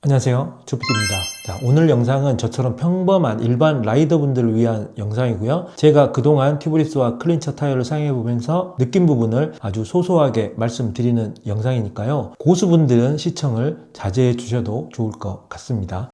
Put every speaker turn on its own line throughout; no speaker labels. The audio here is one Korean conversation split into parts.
안녕하세요, 주피디입니다. 자, 오늘 영상은 저처럼 평범한 일반 라이더분들을 위한 영상이고요. 제가 그동안 튜브리스와 클린처 타이어를 사용해보면서 느낀 부분을 아주 소소하게 말씀드리는 영상이니까요. 고수분들은 시청을 자제해 주셔도 좋을 것 같습니다.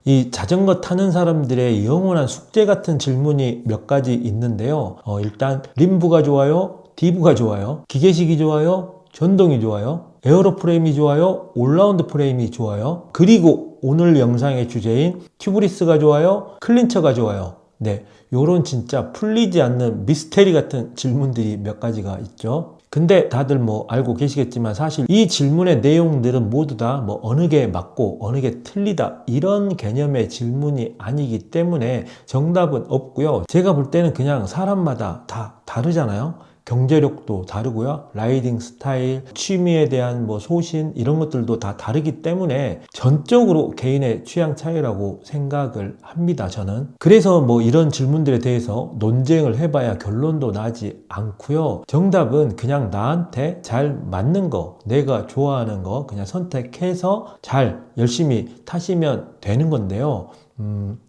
이 자전거 타는 사람들의 영원한 숙제 같은 질문이 몇 가지 있는데요. 일단 림브가 좋아요? 디브가 좋아요? 기계식이 좋아요? 전동이 좋아요? 에어로 프레임이 좋아요? 올라운드 프레임이 좋아요? 그리고 오늘 영상의 주제인 튜브리스가 좋아요? 클린처가 좋아요? 네, 요런 진짜 풀리지 않는 미스테리 같은 질문들이 몇 가지가 있죠. 근데 다들 알고 계시겠지만 사실 이 질문의 내용들은 모두 다 어느 게 맞고 어느 게 틀리다 이런 개념의 질문이 아니기 때문에 정답은 없고요. 제가 볼 때는 그냥 사람마다 다 다르잖아요. 경제력도 다르고요. 라이딩 스타일, 취미에 대한 소신 이런 것들도 다 다르기 때문에 전적으로 개인의 취향 차이라고 생각을 합니다. 저는. 그래서 이런 질문들에 대해서 논쟁을 해봐야 결론도 나지 않고요. 정답은 그냥 나한테 잘 맞는 거, 내가 좋아하는 거 그냥 선택해서 잘 열심히 타시면 되는 건데요.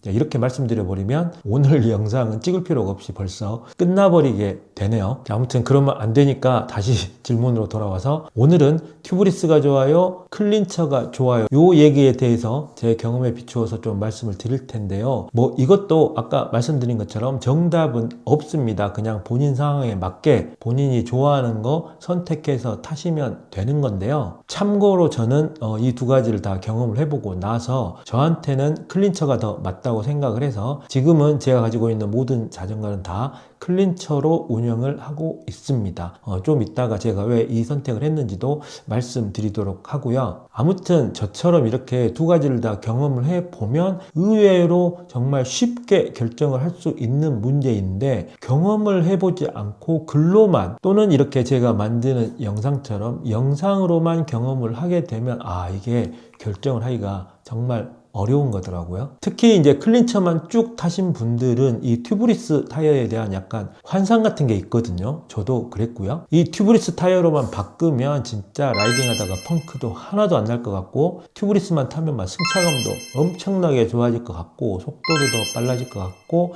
이렇게 말씀드려버리면 오늘 영상은 찍을 필요가 없이 벌써 끝나버리게 되네요. 자, 아무튼 그러면 안 되니까 다시 질문으로 돌아와서 오늘은 튜브리스가 좋아요? 클린처가 좋아요? 요 얘기에 대해서 제 경험에 비추어서 좀 말씀을 드릴 텐데요. 이것도 아까 말씀드린 것처럼 정답은 없습니다. 그냥 본인 상황에 맞게 본인이 좋아하는 거 선택해서 타시면 되는 건데요. 참고로 저는 이 두 가지를 다 경험을 해보고 나서 저한테는 클린처가 더 맞다고 생각을 해서 지금은 제가 가지고 있는 모든 자전거는 다 클린처로 운영을 하고 있습니다. 좀 이따가 제가 왜 이 선택을 했는지도 말씀드리도록 하고요. 아무튼 저처럼 이렇게 두 가지를 다 경험을 해보면 의외로 정말 쉽게 결정을 할 수 있는 문제인데 경험을 해보지 않고 글로만 또는 이렇게 제가 만드는 영상처럼 영상으로만 경험을 하게 되면 이게 결정을 하기가 정말 어려운 거더라고요. 특히 이제 클린처만 쭉 타신 분들은 이 튜브리스 타이어에 대한 약간 환상 같은 게 있거든요. 저도 그랬고요. 이 튜브리스 타이어로만 바꾸면 진짜 라이딩 하다가 펑크도 하나도 안 날 것 같고 튜브리스만 타면 승차감도 엄청나게 좋아질 것 같고 속도도 더 빨라질 것 같고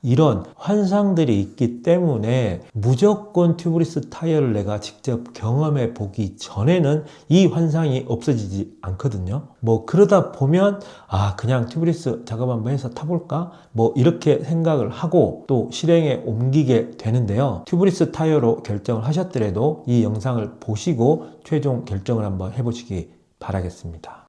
이런 환상들이 있기 때문에 무조건 튜브리스 타이어를 내가 직접 경험해 보기 전에는 이 환상이 없어지지 않거든요. 그러다 보면 그냥 튜브리스 작업 한번 해서 타볼까? 이렇게 생각을 하고 또 실행에 옮기게 되는데요. 튜브리스 타이어로 결정을 하셨더라도 이 영상을 보시고 최종 결정을 한번 해보시기 바라겠습니다.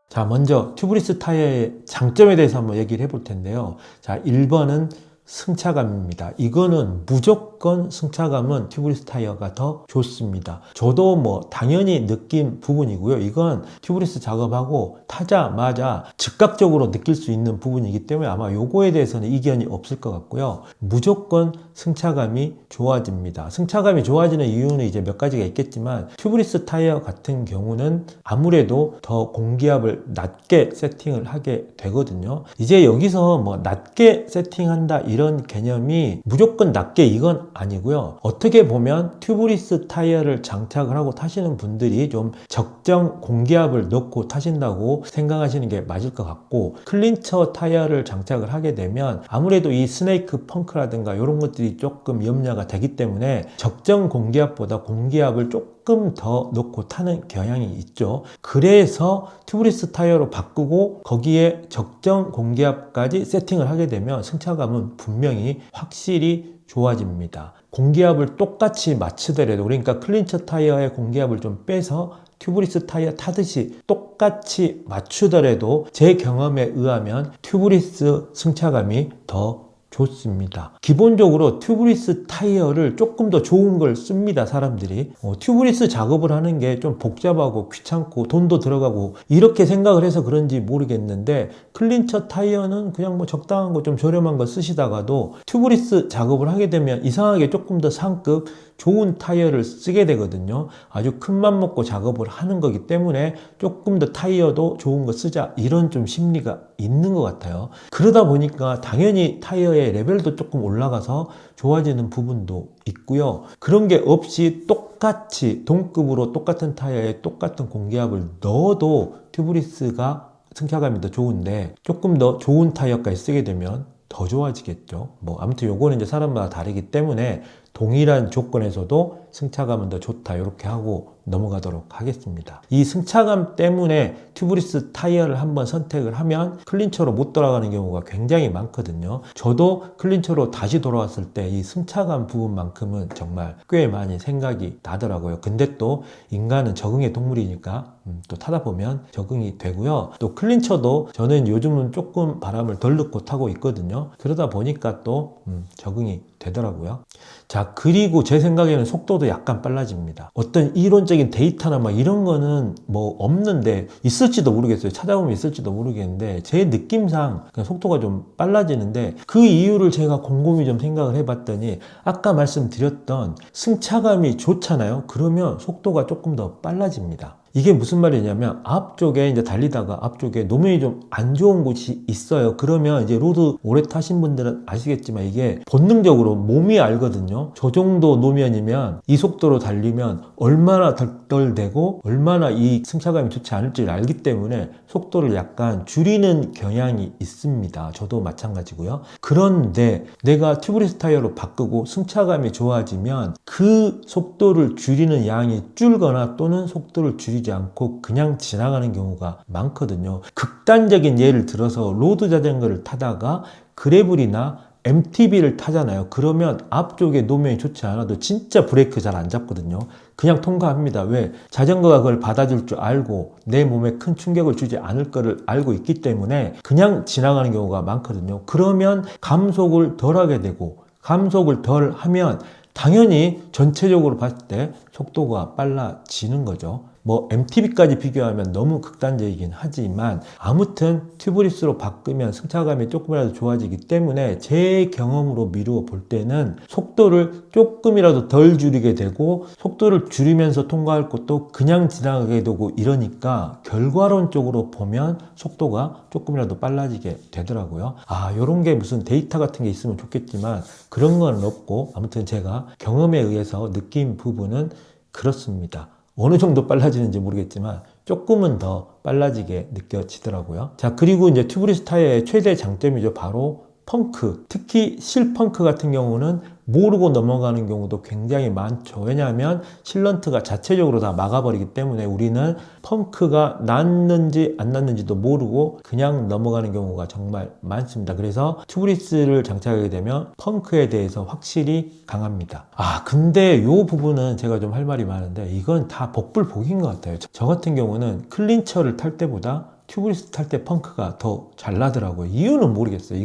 자, 먼저 튜브리스 타이어의 장점에 대해서 한번 얘기를 해볼 텐데요. 자, 1번은 승차감입니다. 이거는 무조건 승차감은 튜브리스 타이어가 더 좋습니다. 저도 당연히 느낀 부분이고요. 이건 튜브리스 작업하고 타자마자 즉각적으로 느낄 수 있는 부분이기 때문에 아마 요거에 대해서는 이견이 없을 것 같고요. 무조건 승차감이 좋아집니다. 승차감이 좋아지는 이유는 이제 몇 가지가 있겠지만 튜브리스 타이어 같은 경우는 아무래도 더 공기압을 낮게 세팅을 하게 되거든요. 이제 여기서 낮게 세팅한다 이런 개념이 무조건 낮게 이건 아니고요. 어떻게 보면 튜브리스 타이어를 장착을 하고 타시는 분들이 좀 적정 공기압을 넣고 타신다고 생각하시는 게 맞을 것 같고 클린처 타이어를 장착을 하게 되면 아무래도 이 스네이크 펑크라든가 이런 것들이 조금 염려가 되기 때문에 적정 공기압보다 공기압을 조금 더 넣고 타는 경향이 있죠. 그래서 튜브리스 타이어로 바꾸고 거기에 적정 공기압까지 세팅을 하게 되면 승차감은 분명히 확실히 좋아집니다. 공기압을 똑같이 맞추더라도 그러니까 클린처 타이어의 공기압을 좀 빼서 튜브리스 타이어 타듯이 똑같이 맞추더라도 제 경험에 의하면 튜브리스 승차감이 더 좋습니다. 기본적으로 튜브리스 타이어를 조금 더 좋은 걸 씁니다. 사람들이 튜브리스 작업을 하는 게 좀 복잡하고 귀찮고 돈도 들어가고 이렇게 생각을 해서 그런지 모르겠는데 클린처 타이어는 그냥 적당한 거 좀 저렴한 거 쓰시다가도 튜브리스 작업을 하게 되면 이상하게 조금 더 상급 좋은 타이어를 쓰게 되거든요. 아주 큰 맘 먹고 작업을 하는 거기 때문에 조금 더 타이어도 좋은 거 쓰자, 이런 좀 심리가 있는 것 같아요. 그러다 보니까 당연히 타이어의 레벨도 조금 올라가서 좋아지는 부분도 있고요. 그런 게 없이 똑같이 동급으로 똑같은 타이어에 똑같은 공기압을 넣어도 튜브리스가 승차감이 더 좋은데, 조금 더 좋은 타이어까지 쓰게 되면 더 좋아지겠죠. 뭐 아무튼 요거는 이제 사람마다 다르기 때문에 동일한 조건에서도 승차감은 더 좋다, 이렇게 하고 넘어가도록 하겠습니다. 이 승차감 때문에 튜브리스 타이어를 한번 선택을 하면 클린처로 못 돌아가는 경우가 굉장히 많거든요. 저도 클린처로 다시 돌아왔을 때 이 승차감 부분만큼은 정말 꽤 많이 생각이 나더라고요. 근데 또 인간은 적응의 동물이니까 또 타다 보면 적응이 되고요. 또 클린처도 저는 요즘은 조금 바람을 덜 넣고 타고 있거든요. 그러다 보니까 또 적응이 되더라고요. 자, 그리고 제 생각에는 속도도 약간 빨라집니다. 어떤 이론적인 데이터나 막 이런 거는 뭐 없는데, 있을지도 모르겠어요. 찾아보면 있을지도 모르겠는데, 제 느낌상 그냥 속도가 좀 빨라지는데, 그 이유를 제가 곰곰이 좀 생각을 해봤더니, 아까 말씀드렸던 승차감이 좋잖아요. 그러면 속도가 조금 더 빨라집니다. 이게 무슨 말이냐면, 앞쪽에 이제 달리다가 앞쪽에 노면이 좀 안 좋은 곳이 있어요. 그러면 이제 로드 오래 타신 분들은 아시겠지만, 이게 본능적으로 몸이 알거든요. 저 정도 노면이면 이 속도로 달리면 얼마나 덜덜대고 얼마나 이 승차감이 좋지 않을지를 알기 때문에 속도를 약간 줄이는 경향이 있습니다. 저도 마찬가지고요. 그런데 내가 튜브리스 타이어로 바꾸고 승차감이 좋아지면 그 속도를 줄이는 양이 줄거나 또는 속도를 줄이지 않고 그냥 지나가는 경우가 많거든요. 극단적인 예를 들어서 로드 자전거를 타다가 그래블이나 MTB를 타잖아요. 그러면 앞쪽에 노면이 좋지 않아도 진짜 브레이크 잘 안 잡거든요. 그냥 통과합니다. 왜? 자전거가 그걸 받아줄 줄 알고 내 몸에 큰 충격을 주지 않을 거를 알고 있기 때문에 그냥 지나가는 경우가 많거든요. 그러면 감속을 덜 하게 되고, 감속을 덜 하면 당연히 전체적으로 봤을 때 속도가 빨라지는 거죠. 뭐 MTB까지 비교하면 너무 극단적이긴 하지만, 아무튼 튜브리스로 바꾸면 승차감이 조금이라도 좋아지기 때문에 제 경험으로 미루어 볼 때는 속도를 조금이라도 덜 줄이게 되고, 속도를 줄이면서 통과할 것도 그냥 지나가게 되고, 이러니까 결과론적으로 보면 속도가 조금이라도 빨라지게 되더라고요. 요런 게 무슨 데이터 같은 게 있으면 좋겠지만 그런 건 없고, 아무튼 제가 경험에 의해서 느낀 부분은 그렇습니다. 어느 정도 빨라지는지 모르겠지만 조금은 더 빨라지게 느껴지더라고요. 자, 그리고 이제 튜브리스 타이어의 최대 장점이죠. 바로 펑크. 특히 실펑크 같은 경우는 모르고 넘어가는 경우도 굉장히 많죠. 왜냐하면 실런트가 자체적으로 다 막아버리기 때문에 우리는 펑크가 났는지 안 났는지도 모르고 그냥 넘어가는 경우가 정말 많습니다. 그래서 튜브리스를 장착하게 되면 펑크에 대해서 확실히 강합니다. 근데 이 부분은 제가 좀 할 말이 많은데, 이건 다 복불복인 것 같아요. 저 같은 경우는 클린처를 탈 때보다 튜브리스 탈 때 펑크가 더 잘 나더라고요. 이유는 모르겠어요.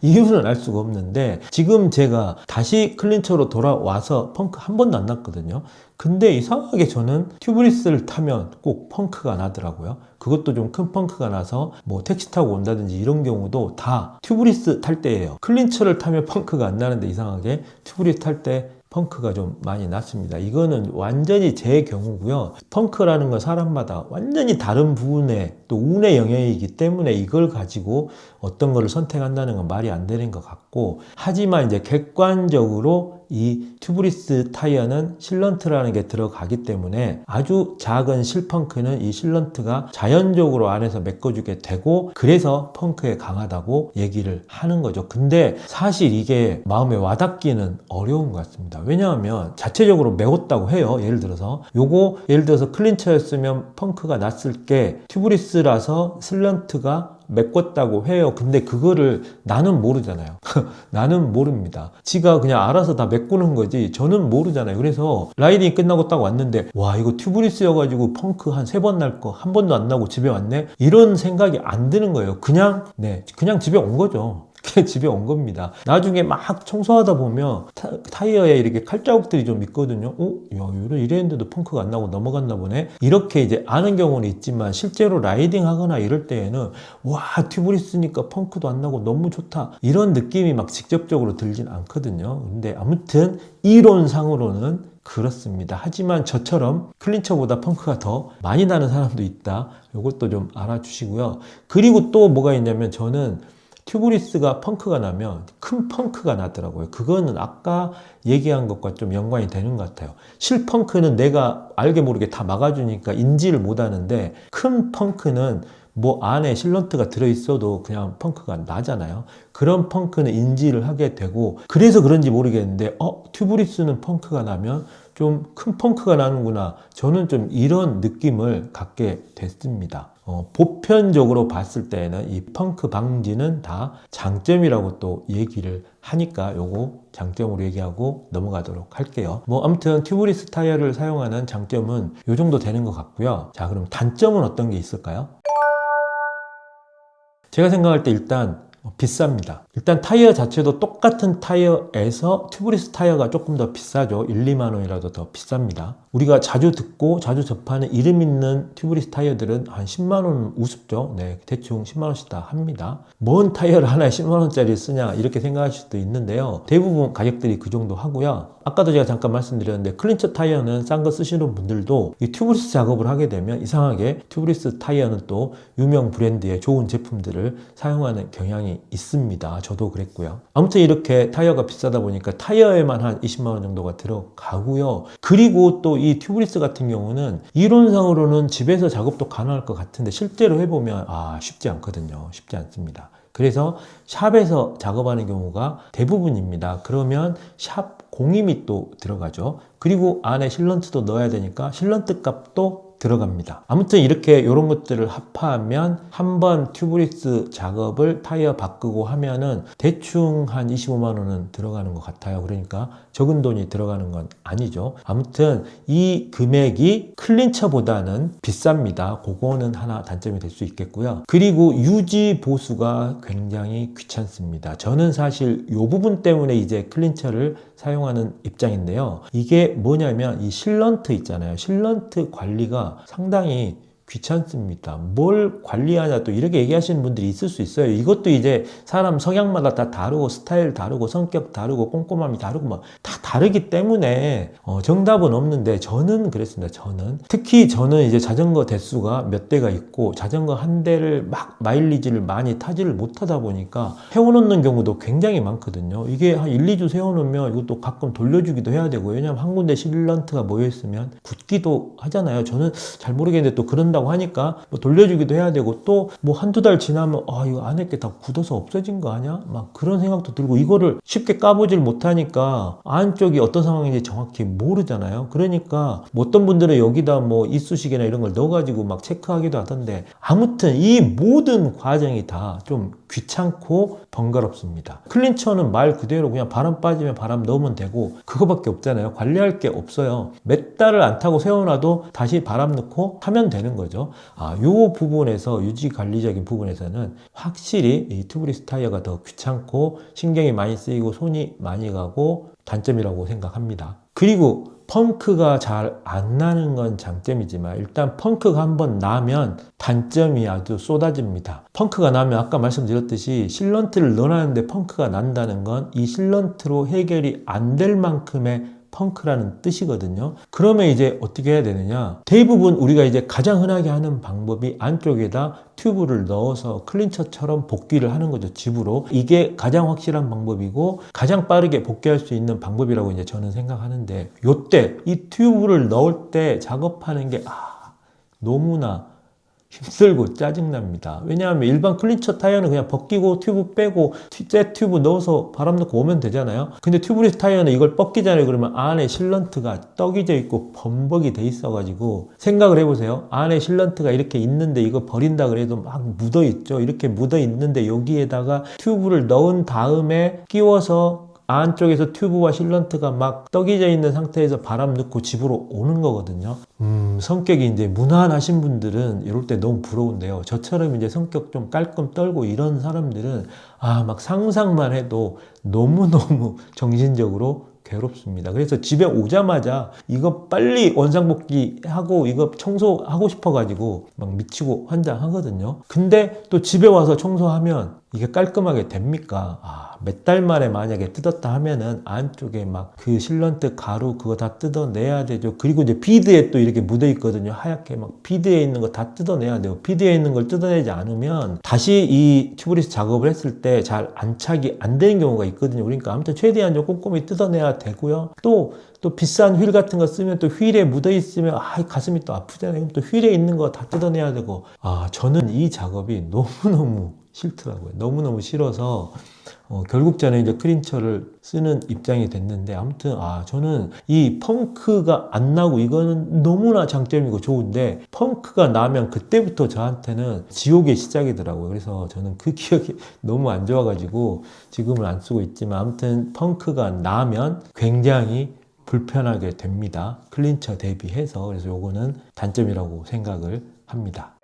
이유는 알 수가 없는데, 지금 제가 다시 클린처로 돌아와서 펑크 한 번도 안 났거든요. 근데 이상하게 저는 튜브리스를 타면 꼭 펑크가 나더라고요. 그것도 좀 큰 펑크가 나서 뭐 택시 타고 온다든지 이런 경우도 다 튜브리스 탈 때예요. 클린처를 타면 펑크가 안 나는데 이상하게 튜브리스 탈 때 펑크가 좀 많이 났습니다. 이거는 완전히 제 경우고요. 펑크라는 건 사람마다 완전히 다른 부분의 또 운의 영역이기 때문에 이걸 가지고 어떤 거를 선택한다는 건 말이 안 되는 것 같고, 하지만 이제 객관적으로 이 튜브리스 타이어는 실런트라는 게 들어가기 때문에 아주 작은 실펑크는 이 실런트가 자연적으로 안에서 메꿔주게 되고, 그래서 펑크에 강하다고 얘기를 하는 거죠. 근데 사실 이게 마음에 와닿기는 어려운 것 같습니다. 왜냐하면 자체적으로 메웠다고 해요. 예를 들어서 클린처였으면 펑크가 났을 게 튜브리스라서 실런트가 메꿨다고 해요. 근데 그거를 나는 모르잖아요. 나는 모릅니다. 지가 그냥 알아서 다 메꾸는 거지 저는 모르잖아요. 그래서 라이딩이 끝나고 딱 왔는데, 와, 이거 튜브리스여가지고 펑크 한 3번 날 거 한 번도 안 나고 집에 왔네? 이런 생각이 안 드는 거예요. 그냥 집에 온 거죠. 그냥 집에 온 겁니다. 나중에 막 청소하다 보면 타이어에 이렇게 칼자국들이 좀 있거든요. 야, 이랬는데도 펑크가 안 나고 넘어갔나 보네. 이렇게 이제 아는 경우는 있지만 실제로 라이딩 하거나 이럴 때에는 와, 튜브리스니까 펑크도 안 나고 너무 좋다. 이런 느낌이 막 직접적으로 들진 않거든요. 근데 아무튼 이론상으로는 그렇습니다. 하지만 저처럼 클린처보다 펑크가 더 많이 나는 사람도 있다. 이것도 좀 알아주시고요. 그리고 또 뭐가 있냐면 저는 튜브리스가 펑크가 나면 큰 펑크가 나더라고요. 그거는 아까 얘기한 것과 좀 연관이 되는 것 같아요. 실펑크는 내가 알게 모르게 다 막아주니까 인지를 못하는데 큰 펑크는 뭐 안에 실런트가 들어있어도 그냥 펑크가 나잖아요. 그런 펑크는 인지를 하게 되고 그래서 그런지 모르겠는데 튜브리스는 펑크가 나면 좀 큰 펑크가 나는구나. 저는 좀 이런 느낌을 갖게 됐습니다. 보편적으로 봤을 때는 이 펑크 방지는 다 장점이라고 또 얘기를 하니까 요거 장점으로 얘기하고 넘어가도록 할게요. 뭐 아무튼 튜브리스 타이어를 사용하는 장점은 요 정도 되는 것 같고요. 자, 그럼 단점은 어떤 게 있을까요? 제가 생각할 때 일단 비쌉니다. 일단 타이어 자체도 똑같은 타이어에서 튜브리스 타이어가 조금 더 비싸죠. 1, 2만 원이라도 더 비쌉니다. 우리가 자주 듣고 자주 접하는 이름 있는 튜브리스 타이어들은 한 10만 원 우습죠. 네, 대충 10만 원씩 다 합니다. 뭔 타이어를 하나에 10만 원짜리 쓰냐 이렇게 생각하실 수도 있는데요. 대부분 가격들이 그 정도 하고요. 아까도 제가 잠깐 말씀드렸는데 클린처 타이어는 싼 거 쓰시는 분들도 이 튜브리스 작업을 하게 되면 이상하게 튜브리스 타이어는 또 유명 브랜드의 좋은 제품들을 사용하는 경향이 있습니다. 저도 그랬고요. 아무튼 이렇게 타이어가 비싸다 보니까 타이어에만 한 20만 원 정도가 들어가고요. 그리고 또 이 튜브리스 같은 경우는 이론상으로는 집에서 작업도 가능할 것 같은데 실제로 해보면 쉽지 않거든요. 쉽지 않습니다. 그래서 샵에서 작업하는 경우가 대부분입니다. 그러면 샵 공임이 또 들어가죠. 그리고 안에 실런트도 넣어야 되니까 실런트 값도 들어갑니다. 아무튼 이렇게 이런 것들을 합하면 한번 튜브리스 작업을 타이어 바꾸고 하면은 대충 한 25만 원은 들어가는 것 같아요. 그러니까 적은 돈이 들어가는 건 아니죠. 아무튼 이 금액이 클린처보다는 비쌉니다. 그거는 하나 단점이 될 수 있겠고요. 그리고 유지 보수가 굉장히 귀찮습니다. 저는 사실 이 부분 때문에 이제 클린처를 사용하는 입장인데요. 이게 뭐냐면 이 실런트 있잖아요. 실런트 관리가 상당히 귀찮습니다. 뭘 관리하냐 또 이렇게 얘기하시는 분들이 있을 수 있어요. 이것도 이제 사람 성향마다 다 다르고 스타일 다르고 성격 다르고 꼼꼼함이 다르고 뭐 다 다르기 때문에 정답은 없는데 저는 그랬습니다. 특히 저는 이제 자전거 대수가 몇 대가 있고 자전거 한 대를 막 마일리지를 많이 타지를 못하다 보니까 세워놓는 경우도 굉장히 많거든요. 이게 한 1, 2주 세워놓으면 이것도 가끔 돌려주기도 해야 되고 왜냐면 한 군데 실런트가 모여있으면 굳기도 하잖아요. 저는 잘 모르겠는데 또 그런다고 하니까 뭐 돌려주기도 해야 되고 또 뭐 한두 달 지나면 이거 안에 게 다 굳어서 없어진 거 아니야? 막 그런 생각도 들고 이거를 쉽게 까보질 못하니까 안쪽이 어떤 상황인지 정확히 모르잖아요. 그러니까 뭐 어떤 분들은 여기다 뭐 이쑤시개나 이런 걸 넣어가지고 막 체크하기도 하던데 아무튼 이 모든 과정이 다 좀 귀찮고 번거롭습니다. 클린처는 말 그대로 그냥 바람 빠지면 바람 넣으면 되고 그거밖에 없잖아요. 관리할 게 없어요. 몇 달을 안 타고 세워놔도 다시 바람 넣고 하면 되는 거죠. 요 부분에서 유지 관리적인 부분에서는 확실히 이 튜브리스 타이어가 더 귀찮고 신경이 많이 쓰이고 손이 많이 가고 단점이라고 생각합니다. 그리고 펑크가 잘 안 나는 건 장점이지만 일단 펑크가 한번 나면 단점이 아주 쏟아집니다. 펑크가 나면 아까 말씀드렸듯이 실런트를 넣어놨는데 펑크가 난다는 건 이 실런트로 해결이 안 될 만큼의 펑크라는 뜻이거든요. 그러면 이제 어떻게 해야 되느냐? 대부분 우리가 이제 가장 흔하게 하는 방법이 안쪽에다 튜브를 넣어서 클린처처럼 복귀를 하는 거죠. 집으로. 이게 가장 확실한 방법이고 가장 빠르게 복귀할 수 있는 방법이라고 이제 저는 생각하는데 요때 이 튜브를 넣을 때 작업하는 게 너무나 힘들고 짜증납니다. 왜냐하면 일반 클린처 타이어는 그냥 벗기고 튜브 빼고 새 튜브 넣어서 바람 넣고 오면 되잖아요. 근데 튜브리스 타이어는 이걸 벗기잖아요. 그러면 안에 실런트가 떡이져 있고 범벅이 돼 있어가지고 생각을 해보세요. 안에 실런트가 이렇게 있는데 이거 버린다 그래도 막 묻어 있죠. 이렇게 묻어 있는데 여기에다가 튜브를 넣은 다음에 끼워서 안쪽에서 튜브와 실런트가 막 떡이져 있는 상태에서 바람 넣고 집으로 오는 거거든요. 성격이 이제 무난하신 분들은 이럴 때 너무 부러운데요. 저처럼 이제 성격 좀 깔끔 떨고 이런 사람들은 막 상상만 해도 너무너무 정신적으로 괴롭습니다. 그래서 집에 오자마자 이거 빨리 원상복귀 하고 이거 청소하고 싶어가지고 막 미치고 환장하거든요. 근데 또 집에 와서 청소하면 이게 깔끔하게 됩니까? 몇 달 만에 만약에 뜯었다 하면은 안쪽에 막 그 실런트 가루 그거 다 뜯어내야 되죠. 그리고 이제 비드에 또 이렇게 묻어 있거든요. 하얗게 막 비드에 있는 거 다 뜯어내야 돼요. 비드에 있는 걸 뜯어내지 않으면 다시 이 튜브리스 작업을 했을 때 잘 안착이 안 되는 경우가 있거든요. 그러니까 아무튼 최대한 좀 꼼꼼히 뜯어내야 되고요. 또 비싼 휠 같은 거 쓰면 또 휠에 묻어 있으면 가슴이 또 아프잖아요. 또 휠에 있는 거 다 뜯어내야 되고 저는 이 작업이 너무너무 싫더라고요. 너무너무 싫어서 결국 저는 이제 클린처를 쓰는 입장이 됐는데 아무튼 저는 이 펑크가 안 나고 이거는 너무나 장점이고 좋은데 펑크가 나면 그때부터 저한테는 지옥의 시작이더라고요. 그래서 저는 그 기억이 너무 안 좋아가지고 지금은 안 쓰고 있지만 아무튼 펑크가 나면 굉장히 불편하게 됩니다. 클린처 대비해서. 그래서 요거는 단점이라고 생각을 합니다.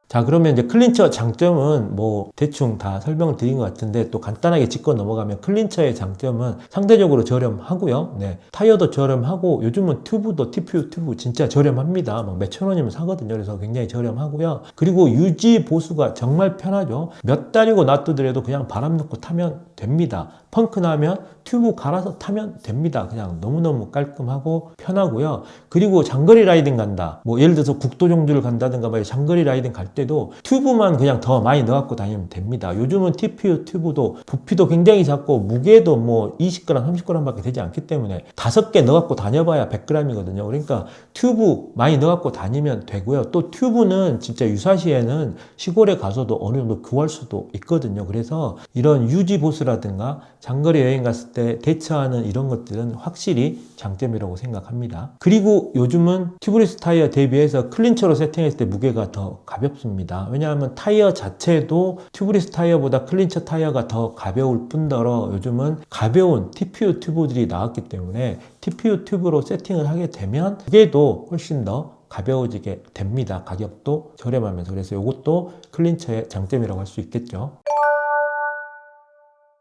자, 그러면 이제 클린처 장점은 뭐 대충 다 설명을 드린 것 같은데 또 간단하게 짚고 넘어가면 클린처의 장점은 상대적으로 저렴하고요. 타이어도 저렴하고 요즘은 튜브도 TPU 튜브 진짜 저렴합니다. 뭐 몇천 원이면 사거든요. 그래서 굉장히 저렴하고요. 그리고 유지 보수가 정말 편하죠. 몇 달이고 놔두더라도 그냥 바람 넣고 타면 됩니다. 펑크 나면 튜브 갈아서 타면 됩니다. 그냥 너무너무 깔끔하고 편하고요. 그리고 장거리 라이딩 간다. 뭐 예를 들어서 국도 종주를 간다든가 장거리 라이딩 갈 때도 튜브만 그냥 더 많이 넣어갖고 다니면 됩니다. 요즘은 TPU 튜브도 부피도 굉장히 작고 무게도 뭐 20g, 30g 밖에 되지 않기 때문에 5개 넣어갖고 다녀봐야 100g이거든요. 그러니까 튜브 많이 넣어갖고 다니면 되고요. 또 튜브는 진짜 유사시에는 시골에 가서도 어느 정도 구할 수도 있거든요. 그래서 이런 유지 보수라든가 장거리 여행 갔을 때 대처하는 이런 것들은 확실히 장점이라고 생각합니다. 그리고 요즘은 튜브리스 타이어 대비해서 클린처로 세팅했을 때 무게가 더 가볍습니다. 왜냐하면 타이어 자체도 튜브리스 타이어보다 클린처 타이어가 더 가벼울 뿐더러 요즘은 가벼운 TPU 튜브들이 나왔기 때문에 TPU 튜브로 세팅을 하게 되면 무게도 훨씬 더 가벼워지게 됩니다. 가격도 저렴하면서. 그래서 이것도 클린처의 장점이라고 할 수 있겠죠.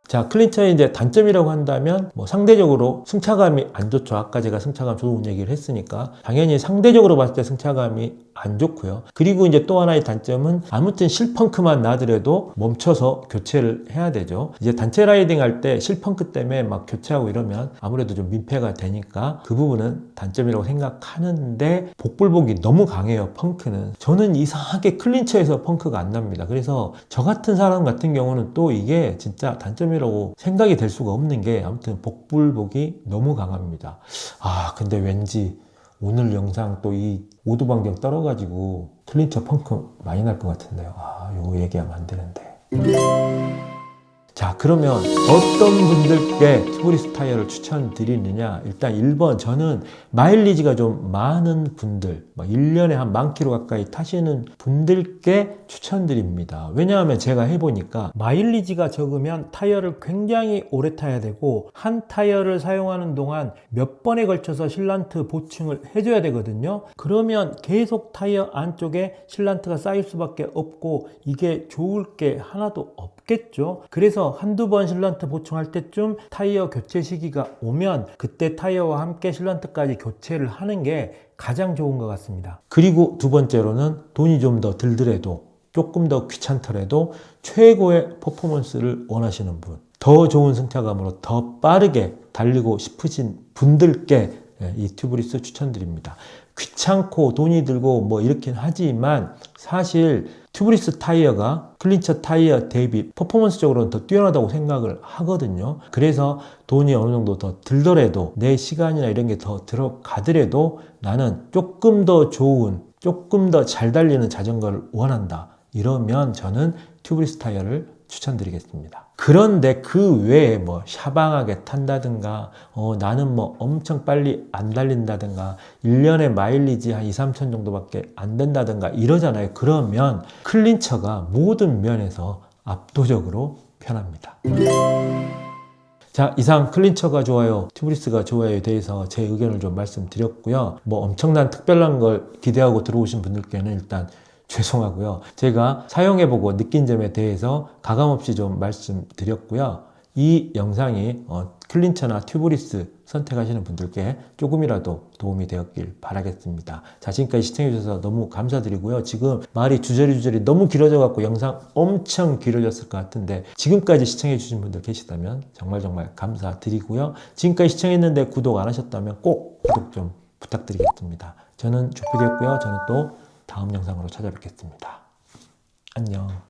자, 클린처의 이제 단점이라고 한다면 뭐 상대적으로 승차감이 안 좋죠. 아까 제가 승차감 좋은 얘기를 했으니까 당연히 상대적으로 봤을 때 승차감이 안 좋고요. 그리고 이제 또 하나의 단점은 아무튼 실펑크만 나더라도 멈춰서 교체를 해야 되죠. 이제 단체 라이딩 할 때 실펑크 때문에 막 교체하고 이러면 아무래도 좀 민폐가 되니까 그 부분은 단점이라고 생각하는데 복불복이 너무 강해요. 펑크는. 저는 이상하게 클린처에서 펑크가 안 납니다. 그래서 저 같은 사람 같은 경우는 또 이게 진짜 단점이라고 생각이 될 수가 없는 게 아무튼 복불복이 너무 강합니다. 근데 왠지 오늘 영상 또 이 오두방정 떨어가지고 클린처 펑크 많이 날 것 같은데요. 요거 얘기하면 안 되는데. 자, 그러면 어떤 분들께 튜브리스 타이어를 추천드리느냐. 일단 1번, 저는 마일리지가 좀 많은 분들, 1년에 한 10,000km 가까이 타시는 분들께 추천드립니다. 왜냐하면 제가 해보니까 마일리지가 적으면 타이어를 굉장히 오래 타야 되고 한 타이어를 사용하는 동안 몇 번에 걸쳐서 실란트 보충을 해줘야 되거든요. 그러면 계속 타이어 안쪽에 실란트가 쌓일 수밖에 없고 이게 좋을 게 하나도 없겠죠. 그래서 한두 번 실란트 보충할 때쯤 타이어 교체 시기가 오면 그때 타이어와 함께 실란트까지 교체를 하는 게 가장 좋은 것 같습니다. 그리고 두 번째로는 돈이 좀 더 들더라도 조금 더 귀찮더라도 최고의 퍼포먼스를 원하시는 분, 더 좋은 승차감으로 더 빠르게 달리고 싶으신 분들께 이 튜브리스 추천드립니다. 귀찮고 돈이 들고 뭐 이렇긴 하지만 사실 튜브리스 타이어가 클린처 타이어 대비 퍼포먼스적으로는 더 뛰어나다고 생각을 하거든요. 그래서 돈이 어느 정도 더 들더라도 내 시간이나 이런 게 더 들어가더라도 나는 조금 더 좋은, 조금 더 잘 달리는 자전거를 원한다. 이러면 저는 튜브리스 타이어를 추천드리겠습니다. 그런데 그 외에 뭐 샤방하게 탄다든가 나는 뭐 엄청 빨리 안 달린다든가 1년에 마일리지 한 2, 3천 정도밖에 안 된다든가 이러잖아요. 그러면 클린처가 모든 면에서 압도적으로 편합니다. 자, 이상 클린처가 좋아요, 튜브리스가 좋아요에 대해서 제 의견을 좀 말씀드렸고요. 뭐 엄청난 특별한 걸 기대하고 들어오신 분들께는 일단 죄송하고요. 제가 사용해보고 느낀 점에 대해서 가감없이 좀 말씀드렸고요. 이 영상이 클린처나 튜브리스 선택하시는 분들께 조금이라도 도움이 되었길 바라겠습니다. 자, 지금까지 시청해주셔서 너무 감사드리고요. 지금 말이 주저리 너무 길어져 갖고 영상 엄청 길어졌을 것 같은데 지금까지 시청해주신 분들 계시다면 정말 감사드리고요. 지금까지 시청했는데 구독 안 하셨다면 꼭 구독 좀 부탁드리겠습니다. 저는 조피디였고요. 저는 또 다음 영상으로 찾아뵙겠습니다. 안녕.